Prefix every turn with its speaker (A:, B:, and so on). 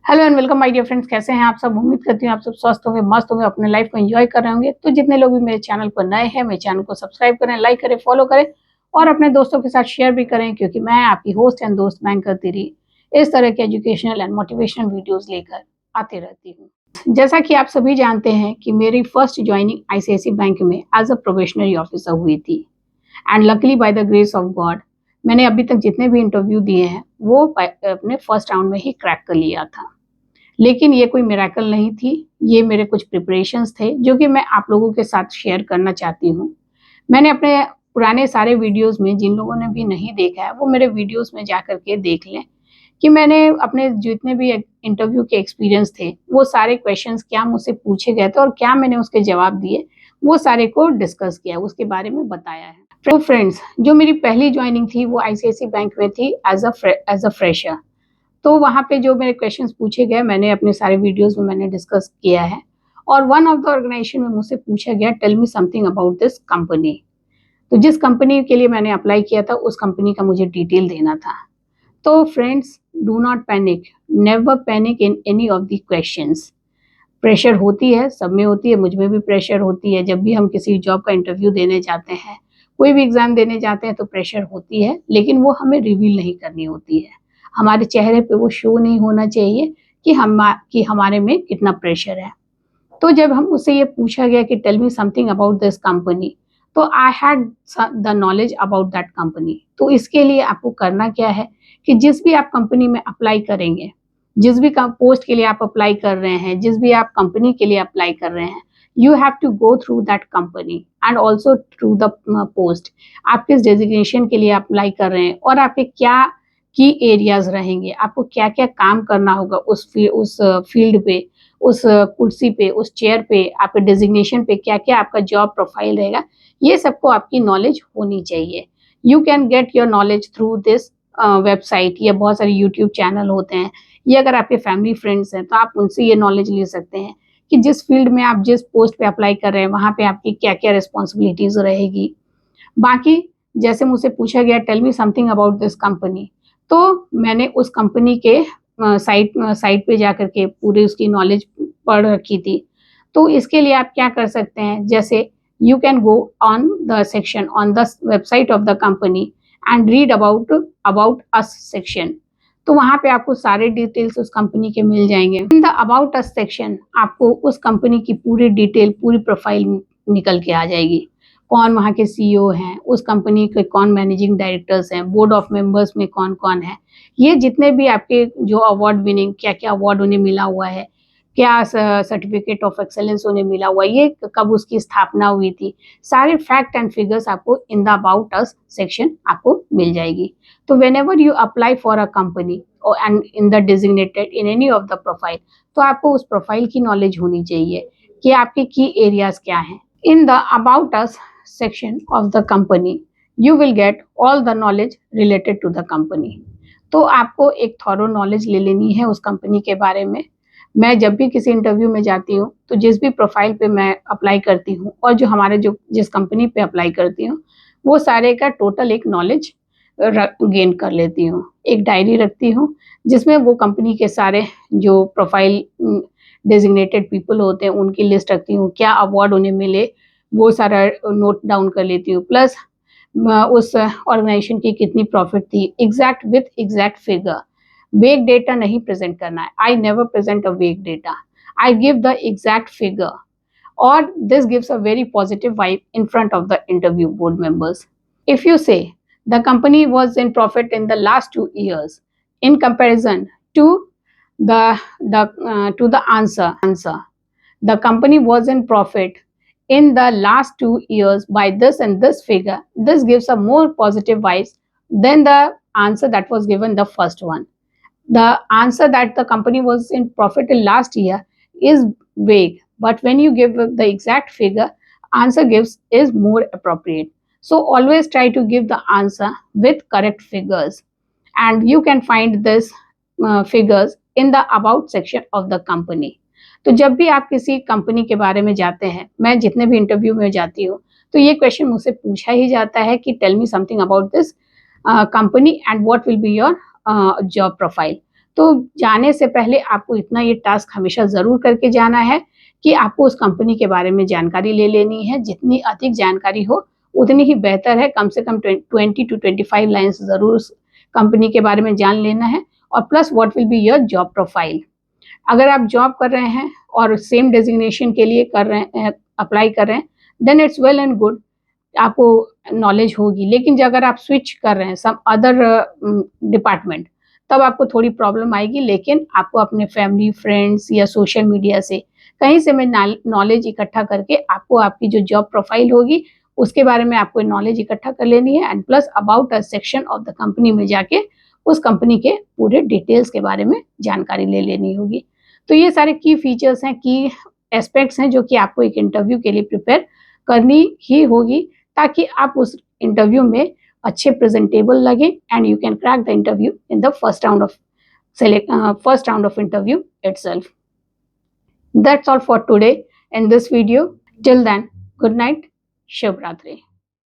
A: Hello and welcome my dear friends. कैसे हैं आप सब? उम्मीद करती हूँ आप सब स्वस्थ होंगे, मस्त होंगे, अपने लाइफ को एंजॉय कर रहे होंगे। तो जितने लोग भी मेरे चैनल पर नए हैं, मेरे चैनल को सब्सक्राइब करें, लाइक करें, फॉलो करें और अपने दोस्तों के साथ शेयर भी करें, क्योंकि मैं आपकी होस्ट एंड दोस्त बैंक करती रही इस तरह के एजुकेशनल एंड मोटिवेशनल वीडियोज लेकर आती रहती हूँ। जैसा कि आप सभी जानते हैं कि मेरी फर्स्ट ज्वाइनिंग आईसीआईसी बैंक में एज अ प्रोबेशनरी ऑफिसर हुई थी and luckily by the grace of God मैंने अभी तक जितने भी इंटरव्यू दिए हैं वो अपने फर्स्ट राउंड में ही क्रैक कर लिया था। लेकिन ये कोई मिरेकल नहीं थी, ये मेरे कुछ प्रिपरेशंस थे जो कि मैं आप लोगों के साथ शेयर करना चाहती हूँ। मैंने अपने पुराने सारे वीडियोज़ में, जिन लोगों ने भी नहीं देखा है वो मेरे वीडियोज़ में जा कर के देख लें कि मैंने अपने जितने भी इंटरव्यू के एक्सपीरियंस थे, वो सारे क्वेश्चंस क्या मुझसे पूछे गए थे और क्या मैंने उसके जवाब दिए, वो सारे को डिस्कस किया है, उसके बारे में बताया है। तो फ्रेंड्स, जो मेरी पहली जॉइनिंग थी वो आईसीआईसी बैंक में थी एज़ अ फ्रेशर। तो वहाँ पे जो मेरे क्वेश्चंस पूछे गए, मैंने अपने सारे वीडियोज़ में मैंने डिस्कस किया है। और वन ऑफ द ऑर्गेनाइजेशन में मुझसे पूछा गया, tell me something about this company. तो जिस कंपनी के लिए मैंने अप्लाई किया था उस कंपनी का मुझे डिटेल देना था। तो friends, do not panic, never panic in any of the questions. Pressure होती है, सब में होती है, मुझ में भी प्रेशर होती है। जब भी हम किसी जॉब का इंटरव्यू देने जाते हैं, कोई भी एग्ज़ाम देने जाते हैं तो प्रेशर होती है, लेकिन वो हमें रिवील नहीं करनी होती है। हमारे चेहरे पे वो शो नहीं होना चाहिए कि हमारे में कितना प्रेशर है। तो जब हम मुझसे ये पूछा गया कि tell me something about this company, तो I had the knowledge about that company. तो इसके लिए आपको करना क्या है कि जिस भी आप कंपनी में अप्लाई करेंगे, जिस भी पोस्ट के लिए आप अप्लाई कर रहे हैं, जिस भी आप कंपनी के लिए अप्लाई कर रहे हैं, you have to go through that company and also through the post. आप किस डेजिग्नेशन के लिए अप्लाई कर रहे हैं और आपके क्या की एरियाज रहेंगे, आपको क्या क्या काम करना होगा उस फील्ड पे, उस कुर्सी पे, उस चेयर पे, आपके डेजिग्नेशन पे क्या क्या आपका जॉब प्रोफाइल रहेगा, ये सबको आपकी नॉलेज होनी चाहिए। You can get your knowledge through this website, या बहुत सारे यूट्यूब चैनल होते हैं, या अगर आपके फैमिली फ्रेंड्स हैं तो आप उनसे ये नॉलेज ले सकते हैं कि जिस फील्ड में आप जिस पोस्ट पे अप्लाई कर रहे हैं वहाँ पे आपकी क्या क्या रिस्पॉन्सिबिलिटीज रहेगी। बाकी जैसे मुझसे पूछा गया, tell me something about this company, तो मैंने उस कंपनी के साइट पे जा करके पूरी उसकी नॉलेज पढ़ रखी थी। तो इसके लिए आप क्या कर सकते हैं, जैसे you can go on the section on the website of the company and read about us section. तो वहाँ पे आपको सारे डिटेल्स उस कंपनी के मिल जाएंगे। In the about us section आपको उस कंपनी की पूरी डिटेल, पूरी प्रोफाइल निकल के आ जाएगी। कौन वहाँ के सीईओ हैं, उस कंपनी के कौन मैनेजिंग डायरेक्टर्स हैं, बोर्ड ऑफ मेंबर्स में कौन कौन है, ये जितने भी आपके जो अवार्ड विनिंग, क्या क्या अवार्ड उन्हें मिला हुआ है, क्या सर्टिफिकेट ऑफ एक्सेलेंस उन्हें मिला हुआ है, ये कब उसकी स्थापना हुई थी, सारे फैक्ट एंड फिगर्स आपको in the about us section आपको मिल जाएगी। तो whenever you apply for a company and in the designated in any of the profile, तो आपको उस प्रोफाइल की नॉलेज होनी चाहिए कि आपके की एरियाज क्या हैं। In the about us section of the company you will get all the knowledge related to the company। तो आपको एक थॉरो नॉलेज ले लेनी है उस कंपनी के बारे में। मैं जब भी किसी इंटरव्यू में जाती हूँ तो जिस भी प्रोफाइल पे मैं अप्लाई करती हूँ और जो जिस कंपनी पे अप्लाई करती हूँ, वो सारे का टोटल एक नॉलेज गेन कर लेती हूँ। एक डायरी रखती हूँ जिसमें वो कंपनी के सारे जो प्रोफाइल डेजिग्नेटेड पीपल होते हैं उनकी लिस्ट रखती हूँ, क्या अवार्ड उन्हें मिले वो सारा नोट डाउन कर लेती हूँ। प्लस उस ऑर्गेनाइजेशन की कितनी प्रॉफिट थी, exact with exact figure. Vague data नहीं प्रेजेंट करना है, I never present a vague data, I give the exact figure. और this gives a very positive vibe in front of the interview board members। If you say the company was in profit in the last 2 years in comparison to the answer, the company was in profit in the last 2 years by this and this figure, this gives a more positive vibes than the answer that was given the first one. The answer that the company was in profit in last year is vague, but when you give the exact figure, answer gives is more appropriate. So always try to give the answer with correct figures, and you can find this figures in the about section of the company। तो जब भी आप किसी company के बारे में जाते हैं, मैं जितने भी इंटरव्यू में जाती हूँ तो ये क्वेश्चन मुझसे पूछा ही जाता है कि tell me something about this company and what will be your job profile. तो जाने से पहले आपको इतना ये टास्क हमेशा ज़रूर करके जाना है कि आपको उस कंपनी के बारे में जानकारी ले लेनी है। जितनी अधिक जानकारी हो उतनी ही बेहतर है। कम से कम 20 to 25 लाइन्स ज़रूर उस कंपनी के बारे में जान लेना है। और plus what will be your job profile. अगर आप जॉब कर रहे हैं और सेम डेजिग्नेशन के लिए अप्लाई कर रहे हैं, then it's well and good, आपको नॉलेज होगी। लेकिन अगर आप स्विच कर रहे हैं सम अदर डिपार्टमेंट, तब आपको थोड़ी प्रॉब्लम आएगी। लेकिन आपको अपने फैमिली, फ्रेंड्स या सोशल मीडिया से कहीं से मैं नॉलेज इकट्ठा करके आपको आपकी जो जॉब प्रोफाइल होगी उसके बारे में आपको नॉलेज इकट्ठा कर लेनी है। And plus about a section of the company में जाके उस कंपनी के पूरे डिटेल्स के बारे में जानकारी ले लेनी होगी। तो ये सारे की फीचर्स हैं, की एस्पेक्ट्स हैं जो कि आपको एक इंटरव्यू के लिए प्रिपेयर करनी ही होगी, ताकि आप उस इंटरव्यू में अच्छे प्रेजेंटेबल लगे and you can crack the interview in the first round of interview itself. That's all for today in this video. Till then, good night. Shubh Ratri.